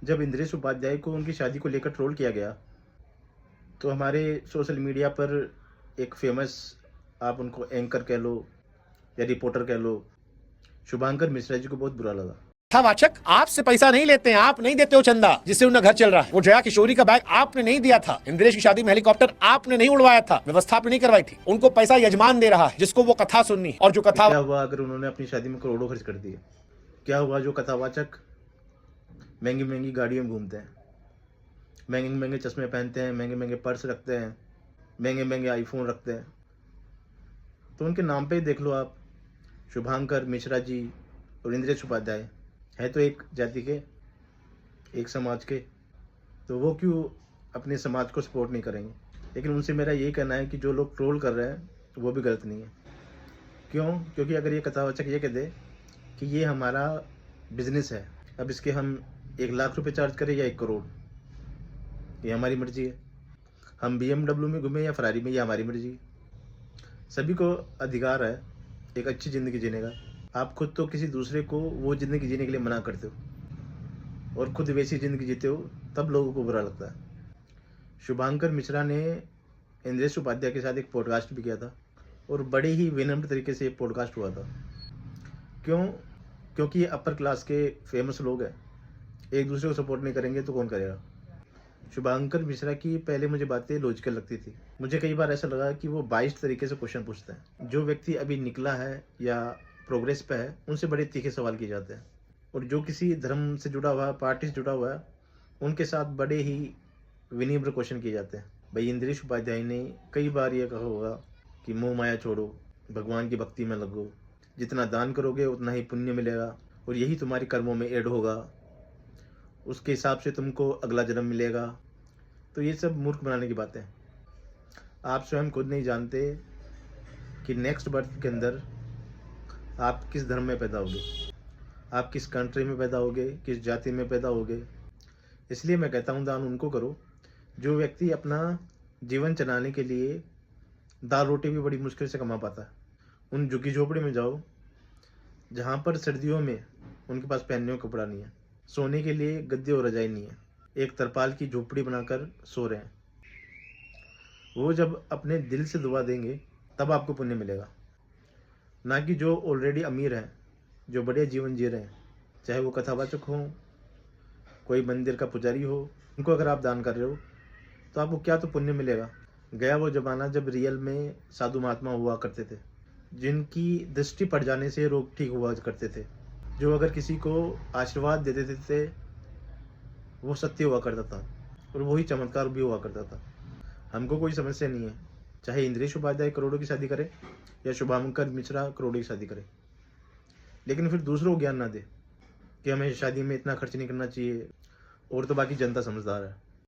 जब इंद्रेश उपाध्याय को उनकी शादी को लेकर ट्रोल किया गया, तो हमारे सोशल मीडिया पर एक फेमस, आप उनको एंकर कह लो या रिपोर्टर कह लो, शुभांकर मिश्रा जी को बहुत बुरा लगा। वाचक आपसे पैसा नहीं लेते हैं, आप नहीं देते हो चंदा जिससे उनका घर चल रहा है। वो जया किशोरी का बैग आपने नहीं दिया था, इंद्रेश की शादी में हेलीकॉप्टर आपने नहीं उड़वाया था, व्यवस्था आपने नहीं करवाई थी। उनको पैसा यजमान दे रहा है जिसको वो कथा सुननी है। और जो कथा क्या हुआ अगर उन्होंने अपनी शादी में करोड़ों खर्च कर दिए? क्या हुआ जो कथावाचक महंगी महंगी गाड़ियों में घूमते हैं, महंगे महंगे चश्मे पहनते हैं, महंगे महंगे पर्स रखते हैं, महंगे महंगे आईफोन रखते हैं? तो उनके नाम पे ही देख लो आप, शुभांकर मिश्रा जी और इंद्रेश उपाध्याय है तो एक जाति के, एक समाज के, तो वो क्यों अपने समाज को सपोर्ट नहीं करेंगे? लेकिन उनसे मेरा यही कहना है कि जो लोग ट्रोल कर रहे हैं वो भी गलत नहीं है। क्यों? क्योंकि अगर ये कथावाचक ये कह दे कि ये हमारा बिजनेस है, अब इसके हम 1 लाख रुपए चार्ज करें या 1 करोड़, ये हमारी मर्जी है। हम BMW में घूमें या फरारी में, ये हमारी मर्जी है। सभी को अधिकार है एक अच्छी ज़िंदगी जीने का। आप खुद तो किसी दूसरे को वो ज़िंदगी जीने के लिए मना करते हो और खुद वैसी ज़िंदगी जीते हो, तब लोगों को बुरा लगता है। शुभांकर मिश्रा ने इंद्रेश उपाध्याय के साथ एक पॉडकास्ट भी किया था और बड़े ही विनम्र तरीके से ये पॉडकास्ट हुआ था। क्यों? क्योंकि ये अपर क्लास के फेमस लोग हैं, एक दूसरे को सपोर्ट नहीं करेंगे तो कौन करेगा? शुभांकर मिश्रा की पहले मुझे बातें लॉजिकल लगती थी, मुझे कई बार ऐसा लगा कि वो बाइस्ड तरीके से क्वेश्चन पूछते हैं। जो व्यक्ति अभी निकला है या प्रोग्रेस पे है, उनसे बड़े तीखे सवाल किए जाते हैं, और जो किसी धर्म से जुड़ा हुआ है, पार्टी से जुड़ा हुआ है, उनके साथ बड़े ही विनिम्र क्वेश्चन किए जाते हैं। भाई इंद्रेश उपाध्याय ने कई बार ये कहा होगा कि मोह माया छोड़ो, भगवान की भक्ति में लगो, जितना दान करोगे उतना ही पुण्य मिलेगा और यही तुम्हारे कर्मों में ऐड होगा, उसके हिसाब से तुमको अगला जन्म मिलेगा। तो ये सब मूर्ख बनाने की बातें हैं। आप स्वयं खुद नहीं जानते कि नेक्स्ट बर्थ के अंदर आप किस धर्म में पैदा होगे, आप किस कंट्री में पैदा होगे, किस जाति में पैदा होगे। इसलिए मैं कहता हूँ दान उनको करो जो व्यक्ति अपना जीवन चलाने के लिए दाल रोटी भी बड़ी मुश्किल से कमा पाता है। उन झुग्गी झोपड़ी में जाओ जहाँ पर सर्दियों में उनके पास पहनने को कपड़ा नहीं है, सोने के लिए गद्दे और रजाई नहीं है, एक तरपाल की झोपड़ी बनाकर सो रहे हैं। वो जब अपने दिल से दुआ देंगे तब आपको पुण्य मिलेगा, ना कि जो ऑलरेडी अमीर हैं, जो बढ़िया जीवन जी रहे हैं, चाहे वो कथावाचक हो, कोई मंदिर का पुजारी हो, उनको अगर आप दान कर रहे हो तो आपको क्या तो पुण्य मिलेगा। गया वो ज़माना जब रियल में साधु महात्मा हुआ करते थे, जिनकी दृष्टि पड़ जाने से रोग ठीक हुआ करते थे, जो अगर किसी को आशीर्वाद दे देते थे वो सत्य हुआ करता था और वही चमत्कार भी हुआ करता था। हमको कोई समस्या नहीं है, चाहे इंद्रेश उपाध्याय करोड़ों की शादी करे या शुभांकर मिश्रा करोड़ों की शादी करे, लेकिन फिर दूसरों को ज्ञान ना दे कि हमें शादी में इतना खर्च नहीं करना चाहिए, और तो बाकी जनता समझदार है।